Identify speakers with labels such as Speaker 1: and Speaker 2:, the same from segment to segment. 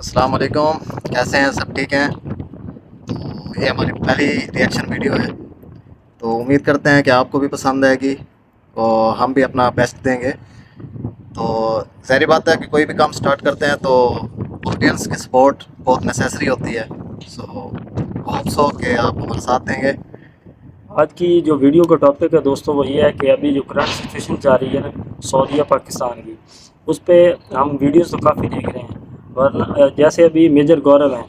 Speaker 1: अस्सलाम वालेकुम। कैसे हैं? सब ठीक हैं? तो ये हमारी पहली रिएक्शन वीडियो है, तो उम्मीद करते हैं कि आपको भी पसंद आएगी और हम भी अपना बेस्ट देंगे। तो ज़ाहिर बात है कि कोई भी काम स्टार्ट करते हैं तो ऑडियंस की सपोर्ट बहुत नेसेसरी होती है। सो होप सो कि आप हमारा साथ देंगे।
Speaker 2: आज की जो वीडियो का टॉपिक है दोस्तों वो ये है कि अभी जो करंट सिचुएशन जा रही है ना सऊदीया पाकिस्तान की, उस पे हम वीडियोस तो काफ़ी देख रहे हैं। वरना जैसे अभी मेजर गौरव हैं,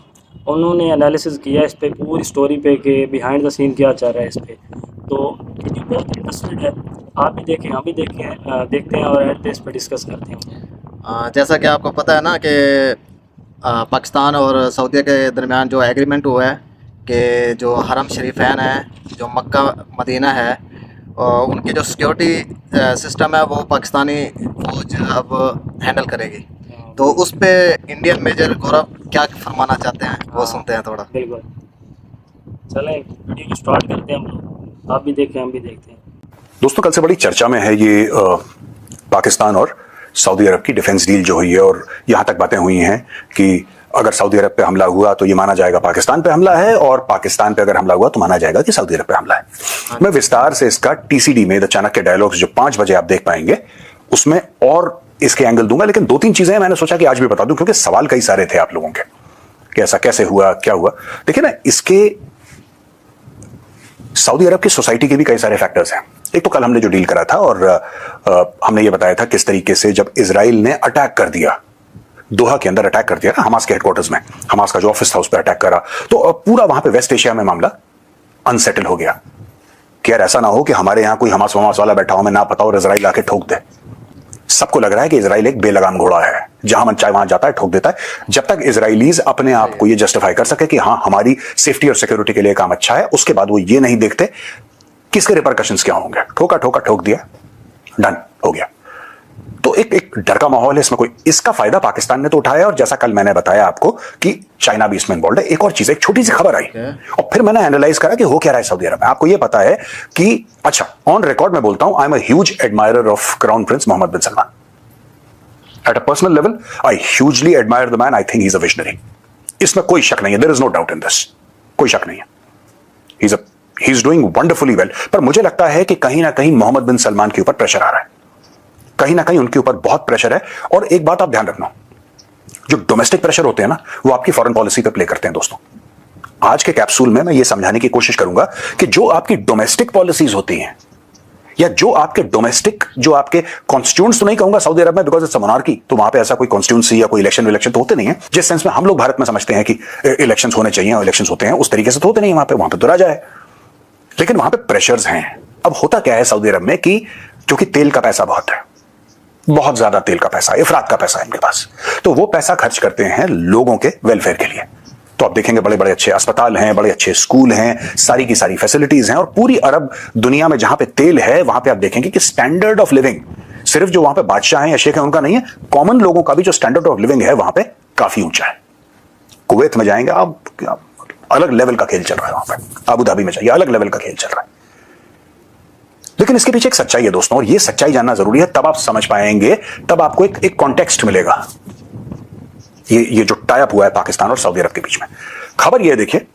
Speaker 2: उन्होंने एनालिसिस किया इस पे पूरी स्टोरी पे कि बिहाइंड द सीन क्या चल रहा है इस पे। तो वीडियो बहुत इंटरेस्टेड है, आप भी देखें हम भी देखें, देखते हैं और एट पे इस पर डिस्कस करते हैं।
Speaker 1: जैसा कि आपको पता है ना कि पाकिस्तान और सऊदीया के दरमियान जो एग्रीमेंट हुआ है कि जो हरम शरीफैन है, जो मक्का मदीना है, उनकी जो सिक्योरिटी सिस्टम है वो पाकिस्तानी फ़ौज अब हैंडल करेगी। तो उस पे इंडियन मेजर गौरव क्या फरमाना चाहते हैं वो
Speaker 2: हाँ,
Speaker 1: सुनते हैं थोड़ा।
Speaker 2: बिल्कुल। चलें वीडियो को स्टार्ट करते हैं हम लोग, आप भी देखें हम भी देखते हैं।
Speaker 3: दोस्तों, कल से बड़ी चर्चा में है ये पाकिस्तान और सऊदी अरब की डिफेंस डील जो हुई है, और यहां तक बातें हुई हैं कि अगर सऊदी अरब पे हमला हुआ तो ये माना जाएगा पाकिस्तान पे हमला है, और पाकिस्तान पे अगर हमला हुआ तो माना जाएगा कि सऊदी अरब पे हमला है। मैं विस्तार से इसका टीसीडी में द चाणक्य डायलॉग्स जो 5 बजे आप देख पाएंगे उसमें और इसके एंगल दूंगा, लेकिन 2-3 चीजें मैंने सोचा कि आज भी बता दूं क्योंकि सवाल कई सारे थे आप लोगों के कि ऐसा कैसे हुआ, क्या हुआ। देखिए ना, इसके सऊदी अरब की सोसाइटी के भी कई सारे फैक्टर्स हैं। एक तो कल हमने जो डील करा था और हमने ये बताया था किस तरीके से जब इजराइल ने अटैक कर दिया, दोहा के अंदर अटैक कर दिया ना हमास के हेडक्वार्टर्स में, हमास का जो ऑफिस था उस पर अटैक करा, तो पूरा वहां पे वेस्ट एशिया में मामला अनसेटल हो गया कि यार ऐसा ना हो कि हमारे यहां कोई हमास वमास वाला बैठा हो, मैं ना पता और इजराइल आके ठोक दे। सबको लग रहा है कि इजराइल एक बेलगाम घोड़ा है, जहां मन चाहे वहां जाता है, ठोक देता है। जब तक इजराइलीज अपने आप को ये जस्टिफाई कर सके कि हाँ हमारी सेफ्टी और सिक्योरिटी के लिए काम अच्छा है, उसके बाद वो ये नहीं देखते किसके रिपरकशंस क्या होंगे। ठोका ठोका ठोक दिया, डन हो गया। तो एक डर का माहौल है इसमें। कोई इसका फायदा पाकिस्तान ने तो उठाया, और जैसा कल मैंने बताया आपको कि चाइना भी इसमें इन्वॉल्व है। एक और चीज, एक छोटी सी खबर आई और फिर मैंने एनालाइज करा कि हो क्या रहा है सऊदी अरब में। आपको यह पता है कि, अच्छा ऑन रिकॉर्ड मैं बोलता हूं, I am a huge admirer of crown prince Mohammed bin Salman. At a personal level I hugely admire the man, I think he is a visionary. इसमें कोई शक नहीं है, there is no doubt in this, कोई शक नहीं है। He is doing wonderfully well. पर मुझे लगता है कि कहीं ना कहीं मोहम्मद बिन सलमान के ऊपर प्रेशर आ रहा है, कहीं ना कहीं उनके ऊपर बहुत प्रेशर है। और एक बात आप ध्यान रखना, जो डोमेस्टिक प्रेशर होते हैं ना वो आपकी फॉरेन पॉलिसी पे प्ले करते हैं। दोस्तों, आज के कैप्सूल में मैं ये समझाने की कोशिश करूंगा कि जो आपकी डोमेस्टिक पॉलिसीज होती हैं, या जो आपके डोमेस्टिक, जो आपके कॉन्स्टिट्यूएंट्स तो नहीं कहूंगा सऊदी अरब में बिकॉज इट्स अ मोनार्की, तो वहां पे ऐसा कोई कॉन्स्टिट्यूंसी या कोई इलेक्शन तो होते नहीं है जिस सेंस में हम लोग भारत में समझते हैं कि इलेक्शंस होने चाहिए और इलेक्शंस होते हैं, उस तरीके से तो होते नहीं वहां पे तो राजा है। लेकिन वहां पे प्रेशर्स हैं। अब होता क्या है सऊदी अरब में कि क्योंकि तेल का पैसा बहुत है, बहुत ज्यादा तेल का पैसा, इफरात का पैसा है इनके पास, तो वो पैसा खर्च करते हैं लोगों के वेलफेयर के लिए। तो आप देखेंगे बड़े बड़े अच्छे अस्पताल हैं, बड़े अच्छे स्कूल हैं, सारी की सारी फैसिलिटीज हैं, और पूरी अरब दुनिया में जहां पे तेल है वहां पे आप देखेंगे कि स्टैंडर्ड ऑफ लिविंग सिर्फ जो वहां पे बादशाह हैं या शेख हैं उनका नहीं है, कॉमन लोगों का भी जो स्टैंडर्ड ऑफ लिविंग है वहां पे काफी ऊंचा है। कुवैत में जाएंगे आप, अलग लेवल का खेल चल रहा है वहां पे। अबू धाबी में जाइए, अलग लेवल का खेल चल रहा है। लेकिन इसके पीछे एक सच्चाई है दोस्तों, और ये सच्चाई जानना जरूरी है, तब आप समझ पाएंगे, तब आपको एक कॉन्टेक्स्ट मिलेगा। ये जो टाई अप हुआ है पाकिस्तान और सऊदी अरब के बीच में। खबर ये देखिए,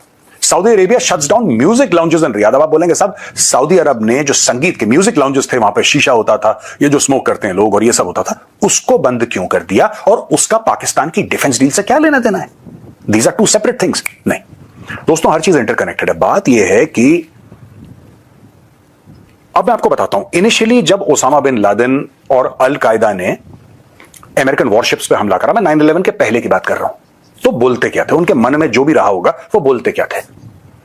Speaker 3: Saudi Arabia shuts down music lounges इन रियाद। अब आप बोलेंगे साहब, सऊदी अरब ने जो संगीत के म्यूजिक लाउंजेस थे, वहां पे शीशा होता था, ये जो स्मोक करते हैं लोग और ये सब होता था, उसको बंद क्यों कर दिया, और उसका पाकिस्तान की डिफेंस डील से क्या लेना देना है? These are two separate things. नहीं दोस्तों, हर चीज इंटरकनेक्टेड है। बात यह है कि अब मैं आपको बताता हूं, इनिशियली जब ओसामा बिन लादेन और अल कायदा ने अमेरिकन वॉरशिप्स पे हमला करा, मैं 9/11 के पहले की बात कर रहा हूं, तो बोलते क्या थे, उनके मन में जो भी रहा होगा वो बोलते क्या थे?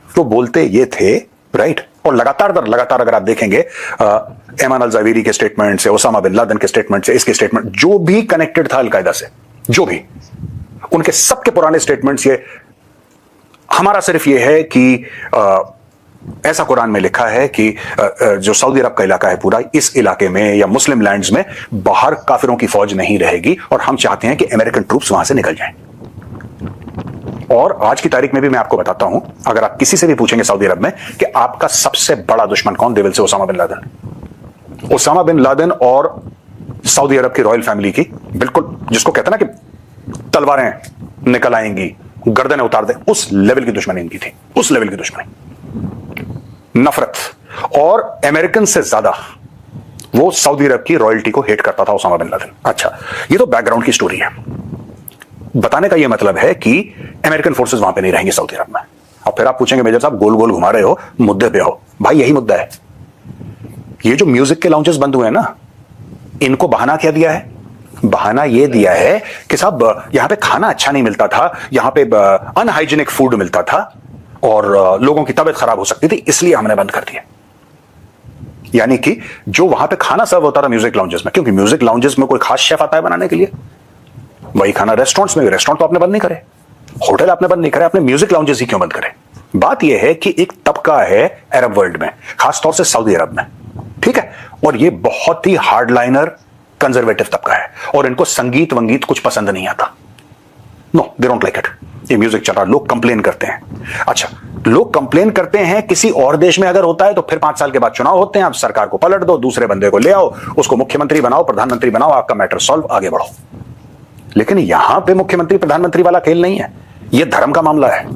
Speaker 3: तो बोलते ये थे, राइट। और लगातार अगर आप देखेंगे एमान अल ज़ावेरी के स्टेटमेंट से, ओसामा बिन लादेन के स्टेटमेंट से, इसके स्टेटमेंट, जो भी कनेक्टेड था अल कायदा से, जो भी, उनके सबके पुराने स्टेटमेंट्स ये, हमारा सिर्फ ये है कि ऐसा कुरान में लिखा है कि जो सऊदी अरब का इलाका है पूरा, इस इलाके में या मुस्लिम लैंड्स में बाहर काफिरों की फौज नहीं रहेगी, और हम चाहते हैं कि अमेरिकन ट्रूप्स वहां से निकल जाएं। और आज की तारीख में भी मैं आपको बताता हूं, अगर आप किसी से भी पूछेंगे सऊदी अरब में कि आपका सबसे बड़ा दुश्मन कौन, they will say Osama bin Laden. Osama bin Laden और सऊदी अरब की रॉयल फैमिली की, बिल्कुल जिसको कहते हैं ना कि तलवारें निकल आएंगी, गर्दनें उतार दे, उस लेवल की दुश्मनी इनकी थी, उस लेवल की दुश्मनी, नफरत। और अमेरिकन से ज्यादा वो सऊदी अरब की रॉयल्टी को हेट करता था ओसामा बिन लादेन। अच्छा, ये तो बैकग्राउंड की स्टोरी है। बताने का ये मतलब है कि अमेरिकन फोर्सेस वहां पे नहीं रहेंगे सऊदी अरब में। और फिर आप पूछेंगे मेजर साहब गोल गोल घुमा रहे हो, मुद्दे पे हो। भाई यही मुद्दा है। ये जो म्यूजिक के लाउंजेस बंद हुए हैं ना, इनको बहाना क्या दिया है? बहाना ये दिया है कि साहब यहां पे खाना अच्छा नहीं मिलता था, यहां पे अनहाइजीनिक फूड मिलता था और लोगों की तबीयत खराब हो सकती थी, इसलिए हमने बंद कर दिया। यानी कि जो वहां पे खाना सर्व होता था म्यूजिक लाउंजेस में, क्योंकि म्यूजिक लाउंजेस में कोई खास शेफ आता है बनाने के लिए, वही खाना रेस्टोरेंट्स में, रेस्टोरेंट तो आपने बंद नहीं करे, होटल आपने बंद नहीं करे, आपने म्यूजिक लाउंजेस ही क्यों बंद करे? बात यह है कि एक तबका है अरब वर्ल्ड में, खासतौर से सऊदी अरब में, ठीक है, और ये बहुत ही हार्डलाइनर कंजर्वेटिव तबका है और इनको संगीत वंगीत कुछ पसंद नहीं आता। No, they don't like it. ये म्यूजिक चल रहा, लोग कंप्लेन करते हैं। अच्छा, लोग कंप्लेन करते हैं, किसी और देश में अगर होता है तो फिर 5 साल के बाद चुनाव होते हैं, आप सरकार को पलट दो, दूसरे बंदे को ले आओ, उसको मुख्यमंत्री बनाओ, प्रधानमंत्री बनाओ, आपका मैटर सॉल्व, आगे बढ़ो। लेकिन यहां पे मुख्यमंत्री प्रधानमंत्री वाला खेल नहीं है, यह धर्म का मामला है।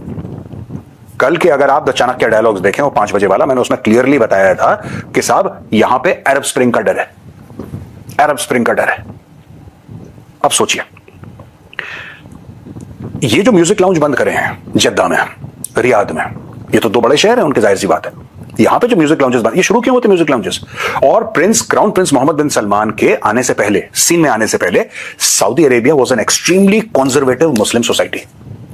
Speaker 3: कल के अगर आप द चाणक्य डायलॉग्स देखें, वो 5 बजे वाला, मैंने उसमें क्लियरली बताया था कि साहब यहां पे अरब स्प्रिंग का डर है, अरब स्प्रिंग का डर है। अब सोचिए, ये जो म्यूजिक लाउंज बंद करे हैं जद्दा में, रियाद में, ये तो 2 बड़े शहर हैं उनके, जाहिर सी बात है। यहां पे जो म्यूजिक लाउंजेस बंद, ये शुरू क्यों होते म्यूजिक लाउंजेस? और crown prince Mohammed bin Salman के आने से पहले, सीन में आने से पहले, Saudi Arabia was an extremely conservative Muslim society,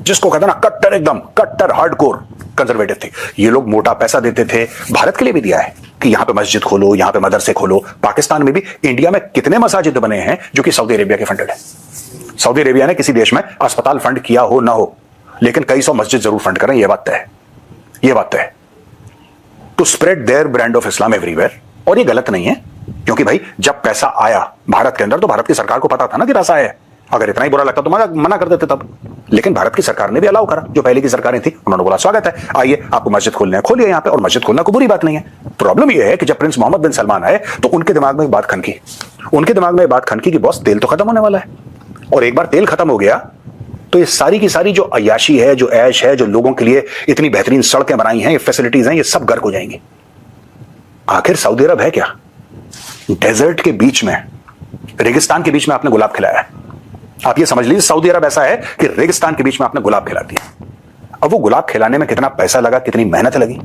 Speaker 3: जिसको कहते ना कट्टर, एकदम कट्टर हार्डकोर कंजर्वेटिव थे। ये लोग मोटा पैसा देते थे, भारत के लिए भी दिया है कि यहां पे मस्जिद खोलो, यहां पे मदरसे खोलो। पाकिस्तान में भी, इंडिया में कितने मसाजिद बने हैं जो कि सऊदी अरेबिया के फंडेड है। सऊदी अरेबिया ने किसी देश में अस्पताल फंड किया हो ना हो, लेकिन कई सौ मस्जिद जरूर फंड करें, यह बात तय है, यह बात तय है, to spread their brand of Islam everywhere. और ये गलत नहीं है, क्योंकि भाई जब पैसा आया भारत के अंदर तो भारत की सरकार को पता था ना कि पैसा आया है। अगर इतना ही बुरा लगता तो मना कर देते तब, लेकिन भारत की सरकार ने भी अलाउ करा, जो पहले की सरकारें थी, उन्होंने बोला स्वागत है, आइए आपको मस्जिद खोलने हैं, खोलिए यहां पे। और मस्जिद खोलना कोई बुरी बात नहीं है। प्रॉब्लम यह है कि जब प्रिंस मोहम्मद बिन सलमान आए तो उनके दिमाग में एक बात खनकी, कि बॉस तेल तो खत्म होने वाला है, और एक बार तेल खत्म हो गया तो ये सारी की सारी जो अय्याशी है, जो ऐश है, जो लोगों के लिए इतनी बेहतरीन सड़कें बनाई हैं, ये फैसिलिटीज हैं, ये सब गर्क हो जाएंगी। आखिर सऊदी अरब है क्या? डेजर्ट के बीच में, रेगिस्तान के बीच में आपने गुलाब खिलाया है। आप ये समझ लीजिए सऊदी अरब ऐसा है कि रेगिस्तान के बीच में आपने गुलाब खिला दिया। अब वो गुलाब खिलाने में कितना पैसा लगा, कितनी मेहनत लगी?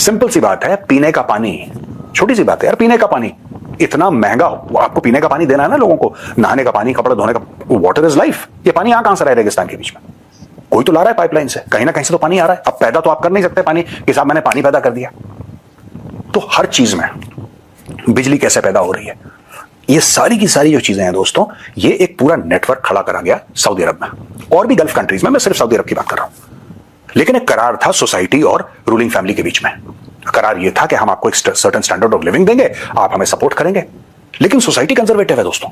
Speaker 3: सिंपल सी बात है, पीने का पानी, छोटी सी बात है यार, पीने का पानी इतना महंगा, आपको पीने का पानी देना है ना लोगों को, नहाने का पानी, कपड़े धोने का, वाटर इज लाइफ। ये पानी यहां कहां से रहा है रेगिस्तान के बीच में? कोई तो ला रहा है पाइपलाइन से, कहीं ना कहीं से तो पानी आ रहा है। अब पैदा तो आप कर नहीं सकते पानी कि साहब मैंने पानी पैदा कर दिया। तो हर चीज में बिजली कैसे पैदा हो रही है, ये सारी की सारी जो चीजें हैं दोस्तों, ये एक पूरा नेटवर्क खड़ा करा गया सऊदी अरब में, और भी गल्फ कंट्रीज में, मैं सिर्फ सऊदी अरब की बात कर रहा हूं। लेकिन एक करार था सोसाइटी और रूलिंग फैमिली के बीच में। करार ये था कि हम आपको एक सर्टेन स्टैंडर्ड ऑफ लिविंग देंगे, आप हमें सपोर्ट करेंगे। लेकिन सोसाइटी कंजर्वेटिव है दोस्तों।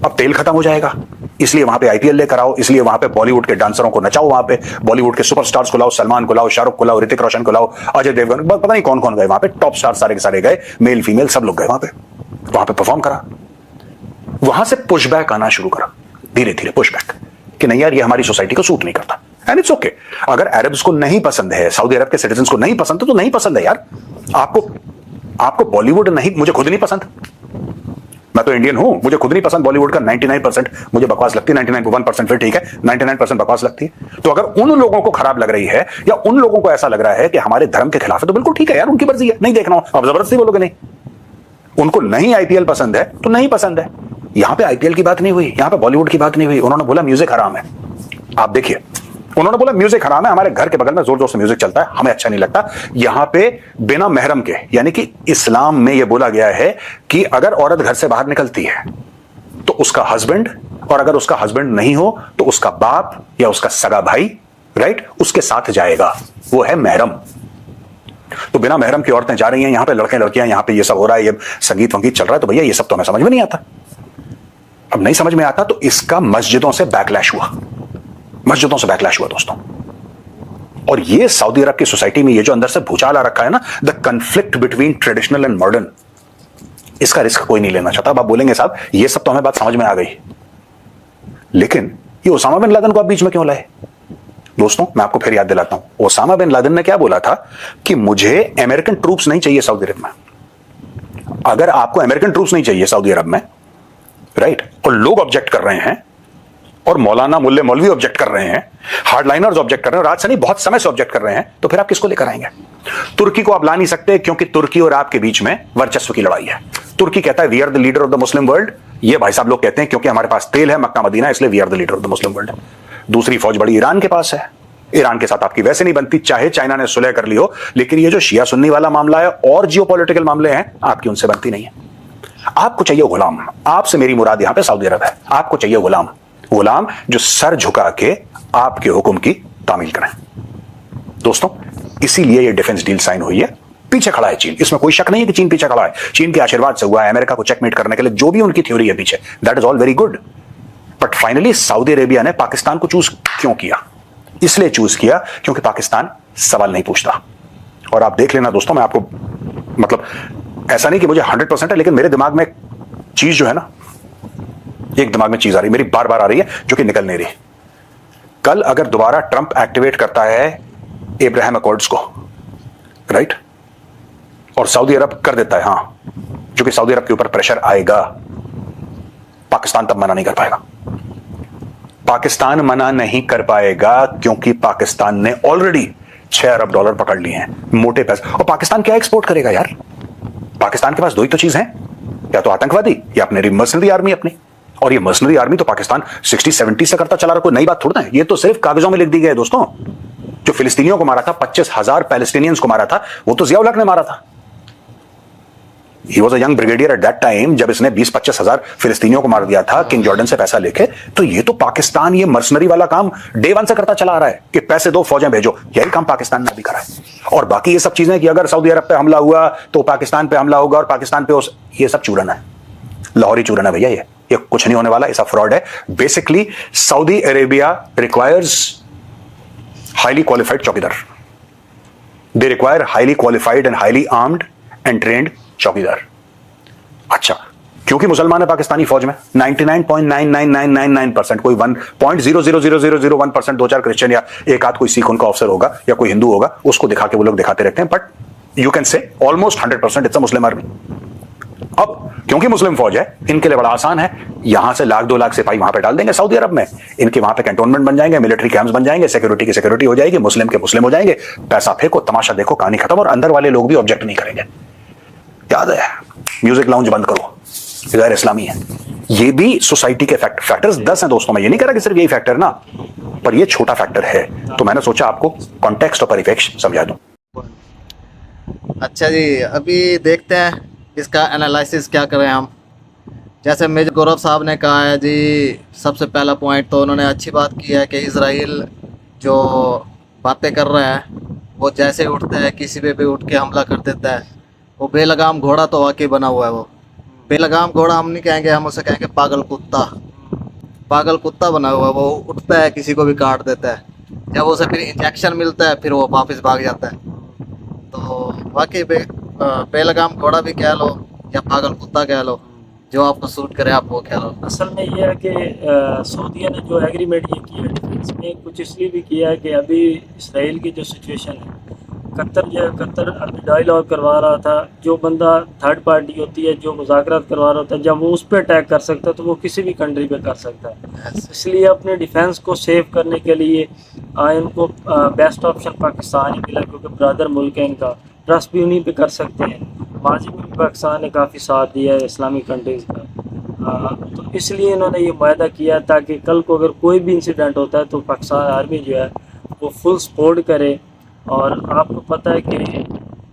Speaker 3: अब तेल खत्म हो जाएगा, इसलिए वहां पे आईपीएल लेकर आओ, इसलिए वहां पे बॉलीवुड के डांसरों को नचाओ, वहां पे बॉलीवुड के सुपरस्टार्स को लाओ, सलमान को लाओ, शाहरुख को लाओ, ऋतिक रोशन को लाओ, अजय देवगन, पता नहीं कौन कौन गए वहां पे, टॉप स्टार सारे के सारे गए, मेल फीमेल सब लोग गए वहां पे परफॉर्म करा। वहां से पुशबैक आना शुरू करा, धीरे धीरे पुशबैक, कि नहीं यार ये हमारी सोसाइटी को सूट नहीं करता। एंड इट्स ओके, अगर अरब्स को नहीं पसंद है, सऊदी अरब के सिटीजन को नहीं पसंद है तो नहीं पसंद है यार। आपको बॉलीवुड नहीं, मुझे खुद नहीं पसंद, मैं तो इंडियन हूं, मुझे खुद नहीं पसंद बॉलीवुड का 99% मुझे बकवास लगती है, 99.1% फिर ठीक है, 99% बकवास लगती है। तो अगर उन लोगों को खराब लग रही है, या उन लोगों को ऐसा लग रहा है कि हमारे धर्म के खिलाफ है, तो बिल्कुल ठीक है यार, उनकी मर्जी है, नहीं देखना हो, अब जबरदस्ती बोलोगे नहीं। उनको नहीं आईपीएल पसंद है तो नहीं पसंद है। यहां पे आईपीएल की बात नहीं हुई, यहां पे बॉलीवुड की बात नहीं हुई, उन्होंने बोला म्यूजिक हराम है। आप देखिए, उन्होंने बोला म्यूजिक हराम है, हमारे घर के बगल में जोर जोर से म्यूजिक चलता है, हमें अच्छा नहीं लगता। यहां पे बिना महरम के, यानी कि इस्लाम में यह बोला गया है कि अगर औरत घर से बाहर निकलती है तो उसका हस्बैंड, और अगर उसका हस्बैंड नहीं हो तो उसका बाप या उसका सगा भाई, राइट, उसके साथ जाएगा, वो है महरम। तो बिना महरम की औरतें जा रही हैं, यहां पे लड़के लड़कियां, यहां पे ये सब हो रहा है, ये संगीत वंगीत चल रहा है, तो भैया ये सब तो हमें समझ में नहीं आता। अब नहीं समझ में आता तो इसका मस्जिदों से बैकलैश हुआ, मस्जिदों से बैकलैश हुआ दोस्तों। और ये सऊदी अरब की सोसाइटी में ये जो अंदर से भूचाल आ रखा है ना, the conflict between traditional and modern, इसका रिस्क कोई नहीं लेना चाहता। अब आप बोलेंगे साहब ये सब तो हमें बात समझ में आ गई, लेकिन ये ओसामा बिन लादेन को आप बीच में क्यों लाए? दोस्तों मैं आपको फिर याद दिलाता हूं, ओसामा बिन लादेन ने क्या बोला था कि मुझे अमेरिकन ट्रूप्स नहीं चाहिए सऊदी अरब में। अगर आपको अमेरिकन ट्रूप्स नहीं चाहिए सऊदी अरब में, राइट, और लोग ऑब्जेक्ट कर रहे हैं, और मौलाना मुल्ले मौलवी ऑब्जेक्ट कर रहे हैं, हार्डलाइनर्स ऑब्जेक्ट कर रहे हैं, और आज से नहीं बहुत समय से ऑब्जेक्ट कर रहे हैं, तो फिर आप किसको लेकर आएंगे? तुर्की को आप ला नहीं सकते क्योंकि तुर्की और आपके बीच में वर्चस्व की लड़ाई है। तुर्की कहता है we are the leader of the Muslim world, ये भाई साहब लोग कहते हैं क्योंकि हमारे पास तेल है मक्का मदीना, इसलिए we are the leader of the Muslim world. दूसरी फौज बड़ी ईरान के पास है, ईरान के साथ आपकी वैसे नहीं बनती चाहे चाइना ने सुलह कर ली हो, लेकिन ये जो शिया सुन्नी वाला मामला है और जियोपॉलिटिकल मामले हैं आपकी उनसे बनती नहीं है। आपको चाहिए गुलाम, आपसे मेरी मुराद यहां पे सऊदी अरब है। आपको चाहिए गुलाम, गुलाम जो सर झुका के आपके हुक्म की तामील करें। दोस्तों इसीलिए ये डिफेंस डील साइन हुई है। पीछे खड़ा है चीन, इसमें कोई शक नहीं है कि चीन पीछे खड़ा है, चीन के आशीर्वाद से हुआ है, अमेरिका को चेकमेट करने के लिए जो भी उनकी थ्योरी है पीछे, that is all very good. But finally Saudi Arabia ने पाकिस्तान को चूज क्यों किया? इसलिए चूज किया क्योंकि पाकिस्तान सवाल नहीं पूछता। और आप देख लेना दोस्तों, मैं आपको मतलब ऐसा नहीं कि मुझे 100% है, लेकिन मेरे दिमाग में चीज जो है ना, एक दिमाग में चीज आ रही, मेरी बार बार आ रही है जो कि निकल नहीं रही। कल अगर दोबारा ट्रंप एक्टिवेट करता है अब्राहम अकॉर्ड्स को, राइट, और सऊदी अरब कर देता है, हां, जो कि सऊदी अरब के ऊपर प्रेशर आएगा, पाकिस्तान तब मना नहीं कर पाएगा। पाकिस्तान मना नहीं कर पाएगा क्योंकि पाकिस्तान ने ऑलरेडी $6 अरब पकड़ लिए हैं, मोटे पैसे। और पाकिस्तान क्या एक्सपोर्ट करेगा यार? पाकिस्तान के पास दो ही तो चीज है, या तो आतंकवादी या अपने मर्सनरी आर्मी अपनी। और ये मर्सनरी आर्मी तो पाकिस्तान 60-70 से करता चला रहा, कोई नई बात थोड़ा है, ये तो सिर्फ कागजों में लिख दी गई है दोस्तों। जो फिलिस्तीनियों को मारा था, 25,000 पैलेस्टीनियंस को मारा था, वो तो जिया-उल-हक ने मारा था। He was a young brigadier at that time, जब इसने 20-25 हजार फिलिस्तीनियों को मार दिया था किंग जॉर्डन से पैसा लेके। तो ये तो पाकिस्तान ये मर्सनरी वाला काम डे 1 से करता चला आ रहा है कि पैसे दो फौजें भेजो, यही काम पाकिस्तान ने भी करा है। और बाकी ये सब चीजें कि अगर सऊदी अरब पे हमला हुआ तो पाकिस्तान पे हमला होगा, और पाकिस्तान पे ये सब चूरन है, लाहौरी चूरन है भैया। ये कुछ नहीं होने वाला, ये सब फ्रॉड है। Basically Saudi Arabia requires highly qualified chowkidar, they require highly qualified and highly armed and trained chowkidar. अच्छा, क्योंकि मुसलमान है पाकिस्तानी फौज में 99.99999%, कोई 1.0000001%, 2-4 क्रिश्चियन या एक आध कोई सिख उनका ऑफिसर होगा या कोई हिंदू होगा, उसको दिखा के वो लोग दिखाते रहते हैं। But you can say almost 100% it's a Muslim army. अब क्योंकि मुस्लिम फौज है, इनके लिए बड़ा आसान है, यहां से 1-2 लाख सिपाही वहां पे डाल देंगे सऊदी अरब में, इनके वहां पे कैंटोनमेंट बन जाएंगे, मिलिट्री कैंप्स बन जाएंगे, सिक्योरिटी की सिक्योरिटी हो जाएगी, मुस्लिम के मुस्लिम हो जाएंगे, पैसा फेंको, तमाशा देखो, कहानी खत्म। और अंदर वाले लोग भी ऑब्जेक्ट नहीं करेंगे। याद है, म्यूजिक लाउंज बंद करो, गैर इस्लामी है। ये भी सोसाइटी के फैक्टर्स 10 हैं दोस्तों। मैं ये नहीं कह रहा कि सिर्फ यही फैक्टर ना, पर ये छोटा फैक्टर है। तो मैंने सोचा आपको कॉन्टेक्स्ट और परिप्रेक्ष्य समझा दूं।
Speaker 1: अच्छा जी, अभी देखते हैं इसका एनालिसिस क्या करें हम। जैसे मेजर गौरव साहब ने कहा है जी, सबसे पहला पॉइंट तो उन्होंने अच्छी बात की है कि इजराइल जो बातें कर रहा है वो जैसे उठता है किसी पे भी उठ के हमला कर देता है। वो बेलगाम घोड़ा तो वाकई बना हुआ है। वो बेलगाम घोड़ा हम नहीं कहेंगे, हम उसे कहेंगे पागल कुत्ता। पागल कुत्ता बना हुआ है, वो उठता है किसी को भी काट देता है। जब उसे फिर इंजेक्शन मिलता है फिर वो वापस भाग जाता है। तो वाकई बेलगाम घोड़ा भी कह लो या पागल कुत्ता कह लो, जो आपको सूट करे आप वो कह लो।
Speaker 2: असल में ये है कि सऊदीया ने जो एग्रीमेंट ये किया है डिफेंस में, कुछ इसलिए भी किया है कि अभी इसराइल की जो सिचुएशन है, कतर अभी डायलॉग करवा रहा था। जो बंदा थर्ड पार्टी होती है, जो मुज़ाकरात करवा रहा होता है, जब वो उस पर अटैक कर सकता है तो वो किसी भी कंट्री पे कर सकता है। इसलिए अपने डिफेंस को सेव करने के लिए इनको बेस्ट ऑप्शन पाकिस्तान ही मिला, क्योंकि ब्रदर मुल्क है इनका, ट्रस्ट भी उन्हीं पे कर सकते हैं। माजी में भी पाकिस्तान ने काफ़ी साथ दिया है इस्लामिक कंट्रीज़ का। तो इसलिए इन्होंने ये वायदा किया ताकि कल को अगर कोई भी इंसिडेंट होता है तो पाकिस्तान आर्मी जो है वो फुल सपोर्ट करे। और आपको पता है कि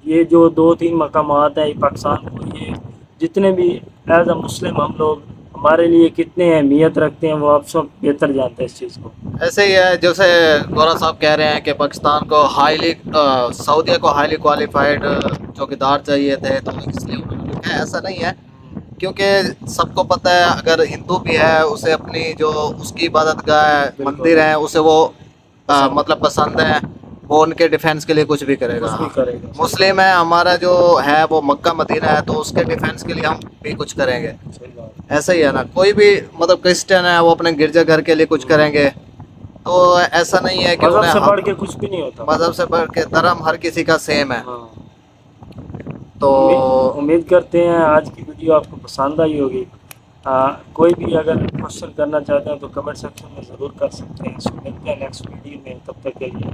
Speaker 2: ये जो 2-3 मकामात हैं पाकिस्तान को, ये जितने भी एज अ मुस्लिम हम लोग हमारे लिए कितने अहमियत रखते हैं वो आप सब बेहतर जानते हैं इस चीज़ को।
Speaker 1: ऐसे ही है जैसे गौरव साहब कह रहे हैं कि पाकिस्तान को सऊदीया को हाईली क्वालिफाइड चौकीदार चाहिए थे, तो इसलिए उन्होंने लिखा है। ऐसा नहीं है, क्योंकि सबको पता है अगर हिंदू भी है उसे अपनी जो उसकी इबादतगाह मंदिर है उसे वो मतलब पसंद है, वो उनके डिफेंस के लिए कुछ भी करेगा। मुस्लिम है हमारा जो है वो मक्का मदीना है, तो उसके डिफेंस के लिए हम भी कुछ करेंगे। ऐसा ही है ना, कोई भी मतलब क्रिश्चियन है वो अपने गिरजा घर के लिए कुछ करेंगे, तो ऐसा नहीं है कि
Speaker 2: मजहब
Speaker 1: उन्हें
Speaker 2: से बढ़ के कुछ भी नहीं होता।
Speaker 1: मजहब से बढ़ के धर्म हर किसी का सेम है।
Speaker 2: हाँ।
Speaker 1: तो
Speaker 2: उम्मीद करते हैं आज की वीडियो आपको पसंद आई होगी। कोई भी अगर क्वेश्चन करना चाहते हैं तो कमेंट सेक्शन में ज़रूर कर सकते हैं। मिलते हैं नेक्स्ट वीडियो में, तब तक के लिए।